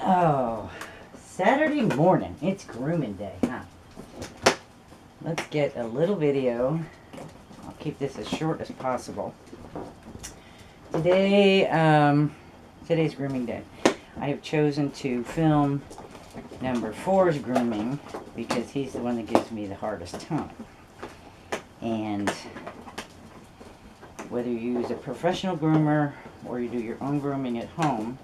Oh, Saturday morning. It's grooming day, huh? Let's get a little video. I'll keep this as short as possible. Today, today's grooming day. I have chosen to film number 4's grooming because he's the one that gives me the hardest time. And whether you use a professional groomer or you do your own grooming at home,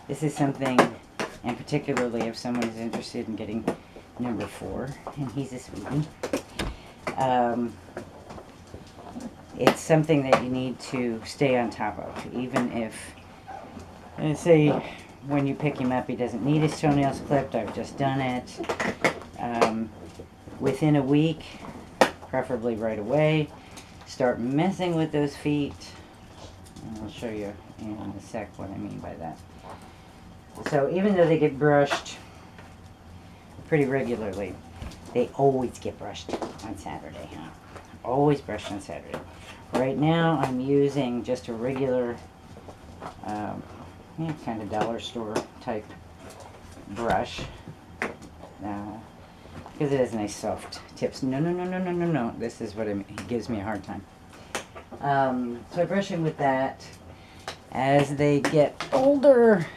this is something, and particularly if someone is interested in getting number 4, and he's a sweetie, it's something that you need to stay on top of. Even if, say, when you pick him up, he doesn't need his toenails clipped. I've just done it. Within a week, preferably right away, start messing with those feet. And I'll show you in a sec what I mean by that. So even though they get brushed pretty regularly, they always get brushed on Saturday, huh? Always brushed on Saturday. Right now I'm using just a regular, kind of dollar store type brush. Because it has nice soft tips. No. This is what it gives me a hard time. So I brush him with that. As they get older,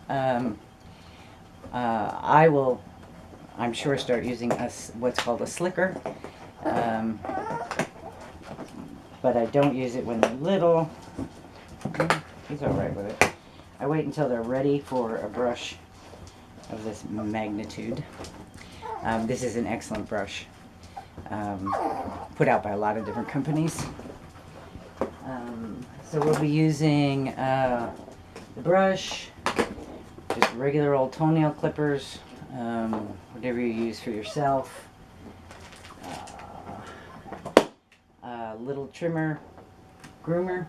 I will, I'm sure, start using what's called a slicker. But I don't use it when they're little. He's alright with it. I wait until they're ready for a brush of this magnitude. This is an excellent brush, put out by a lot of different companies. So we'll be using the brush, just regular old toenail clippers, whatever you use for yourself. A little trimmer, groomer,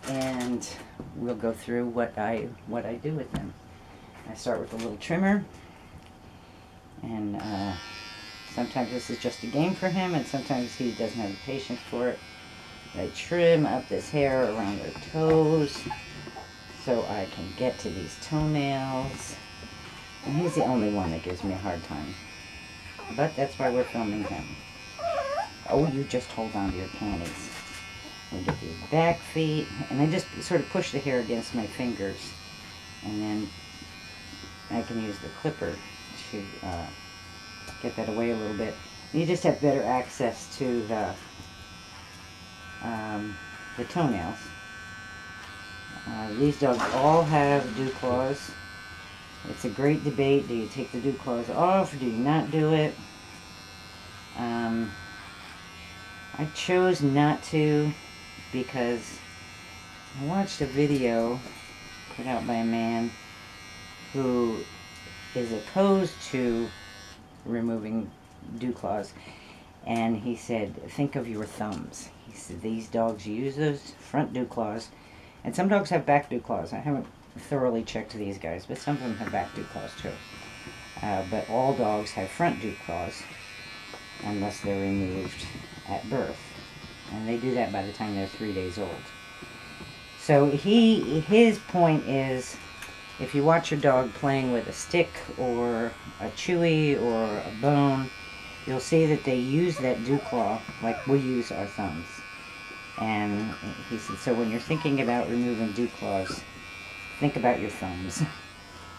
and we'll go through what I do with them. I start with a little trimmer, and sometimes this is just a game for him, and sometimes he doesn't have the patience for it. I trim up this hair around their toes so I can get to these toenails. And he's the only one that gives me a hard time. But that's why we're filming him. Oh, you just hold on to your panties. We get these back feet, and I just sort of push the hair against my fingers, and then I can use the clipper to get that away a little bit. You just have better access to the toenails. These dogs all have dew claws. It's a great debate. Do you take the dew claws off, or do you not do it? I chose not to because I watched a video put out by a man who is opposed to removing dew claws, and he said, think of your thumbs. He said these dogs use those front dew claws, and some dogs have back dew claws. I haven't thoroughly checked these guys, but some of them have back dew claws too. But all dogs have front dew claws unless they're removed at birth, and they do that by the time they're 3 days old. So his point is, if you watch your dog playing with a stick or a chewy or a bone, you'll see that they use that dew claw like we use our thumbs. And he said, so when you're thinking about removing dew claws, think about your thumbs.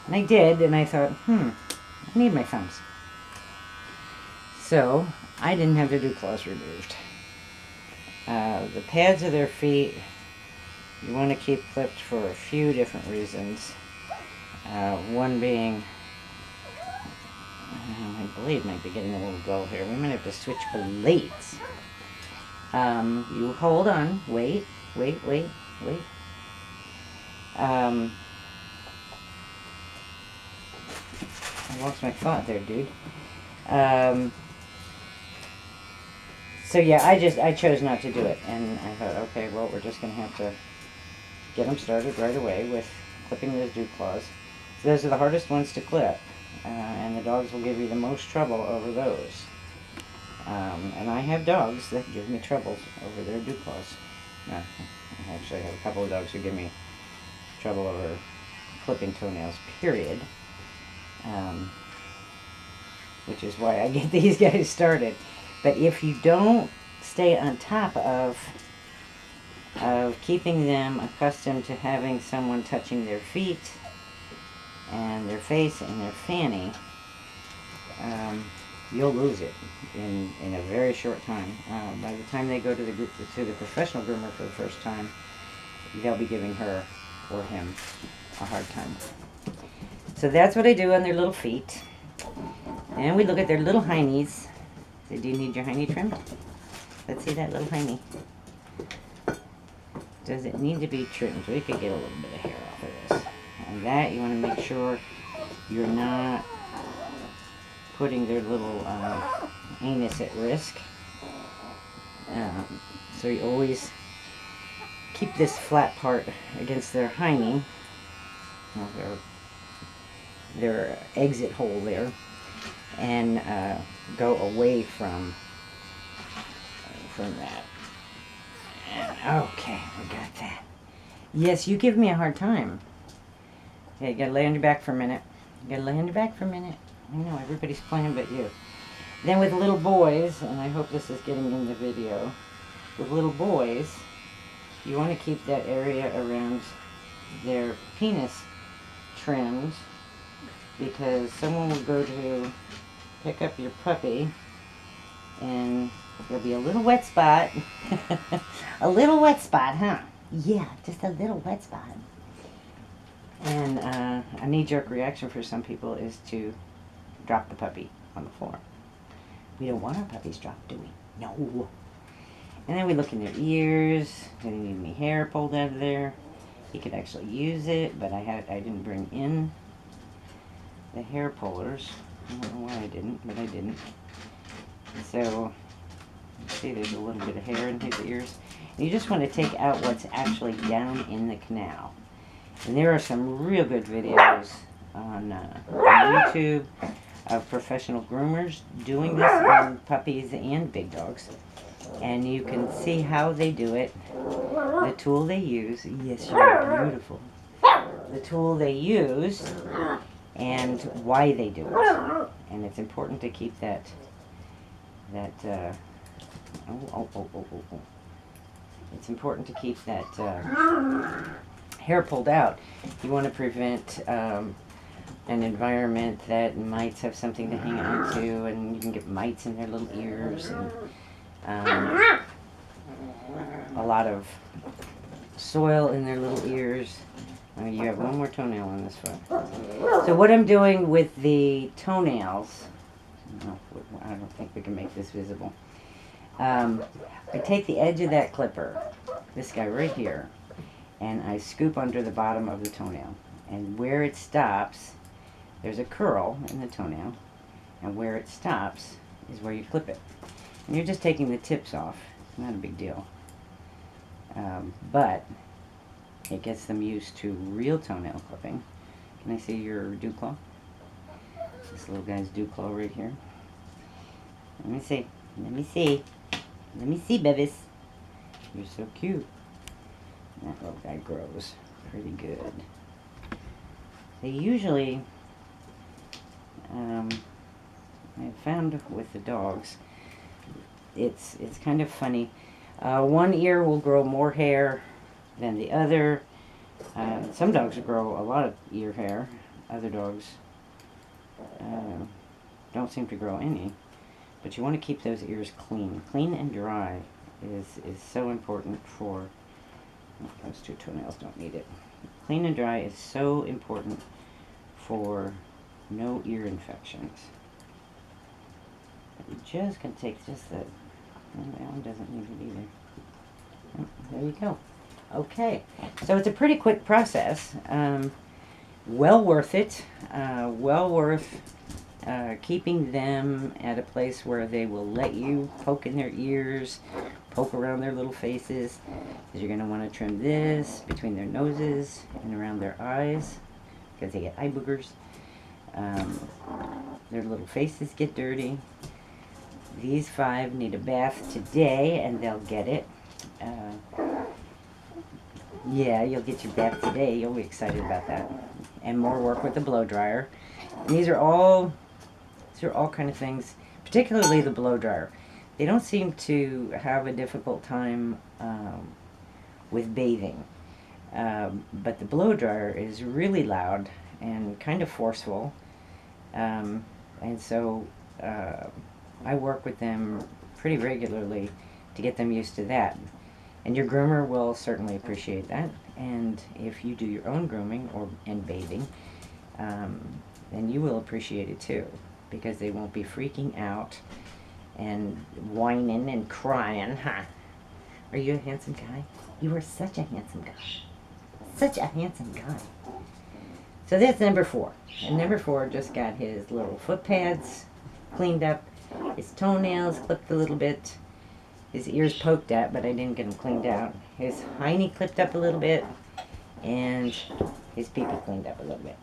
And I did, and I thought, I need my thumbs. So I didn't have the dew claws removed. The pads of their feet, you want to keep clipped for a few different reasons. One being, my blade might be getting a little dull here. We might have to switch blades. You hold on. Wait. I lost my thought there, dude. So yeah, I chose not to do it, and I thought, okay, well, we're just gonna have to get them started right away with clipping those dew claws. So those are the hardest ones to clip, and the dogs will give you the most trouble over those. And I have dogs that give me trouble over their dew claws. I actually have a couple of dogs who give me trouble over clipping toenails, period. Which is why I get these guys started. But if you don't stay on top of keeping them accustomed to having someone touching their feet and their face and their fanny, you'll lose it in a very short time. By the time they go to the professional groomer for the first time, they'll be giving her or him a hard time. So that's what I do on their little feet. And we look at their little heinies. So do you need your hiney trimmed? Let's see that little hiney. Does it need to be trimmed? We could get a little bit of hair off of this. And that, you want to make sure you're not putting their little anus at risk. So you always keep this flat part against their hiney, their exit hole there, and go away from that. Okay, we got that. Yes, you give me a hard time. Okay, you gotta lay on your back for a minute. You gotta lay on your back for a minute. I know, everybody's playing but you. Then with little boys, and I hope this is getting in the video, with little boys, you want to keep that area around their penis trimmed, because someone will go to pick up your puppy and there'll be a little wet spot. A little wet spot, huh? Yeah, just a little wet spot. And a knee-jerk reaction for some people is to drop the puppy on the floor. We don't want our puppies dropped, do we? No. And then we look in their ears. Do they need any hair pulled out of there? You could actually use it, but I didn't bring in the hair pullers. I don't know why I didn't, but I didn't. So, see, there's a little bit of hair in his ears. And you just want to take out what's actually down in the canal. And there are some real good videos on YouTube of professional groomers doing this on puppies and big dogs. And you can see how they do it, the tool they use. Yes, you're beautiful. The tool they use and why they do it. And it's important to keep that it's important to keep that hair pulled out. You want to prevent an environment that mites have something to hang on to, and you can get mites in their little ears, and a lot of soil in their little ears. You have one more toenail on this foot. So what I'm doing with the toenails, I don't think we can make this visible. I take the edge of that clipper, this guy right here, and I scoop under the bottom of the toenail. And where it stops, there's a curl in the toenail, and where it stops is where you clip it. And you're just taking the tips off. Not a big deal. But it gets them used to real toenail clipping. Can I see your dew claw? This little guy's dew claw right here. Let me see. Let me see. Let me see, babies. You're so cute. That little guy grows pretty good. They usually, I've found with the dogs, it's kind of funny. One ear will grow more hair than the other. Some dogs grow a lot of ear hair. Other dogs don't seem to grow any. But you want to keep those ears clean. Clean and dry is so important for, those two toenails don't need it. Clean and dry is so important for no ear infections. You're just going to take just that. That one doesn't need it either. Oh, there you go. Okay, so it's a pretty quick process. Well worth it. Well worth keeping them at a place where they will let you poke in their ears, poke around their little faces, because you're going to want to trim this between their noses and around their eyes, because they get eye boogers. Their little faces get dirty. These 5 need a bath today, and they'll get it. Yeah, you'll get your bath today. You'll be excited about that. And more work with the blow dryer. And these are all kind of things, particularly the blow dryer. They don't seem to have a difficult time with bathing. But the blow dryer is really loud and kind of forceful. And so I work with them pretty regularly to get them used to that. And your groomer will certainly appreciate that. And if you do your own grooming and bathing, then you will appreciate it too, because they won't be freaking out and whining and crying. Huh? Are you a handsome guy? You are such a handsome guy. Such a handsome guy. So that's number 4. And number 4 just got his little foot pads cleaned up, his toenails clipped a little bit, his ears poked at, but I didn't get them cleaned out. His hiney clipped up a little bit, and his pee-pee cleaned up a little bit.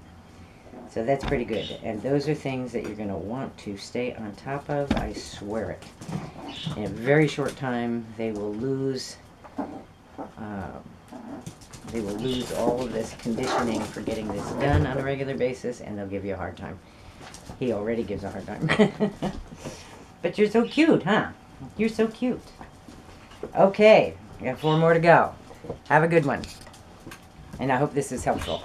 So that's pretty good. And those are things that you're going to want to stay on top of, I swear it. In a very short time, they will lose all of this conditioning for getting this done on a regular basis, and they'll give you a hard time. He already gives a hard time. But you're so cute, huh? You're so cute. Okay, we have 4 more to go. Have a good one. And I hope this is helpful.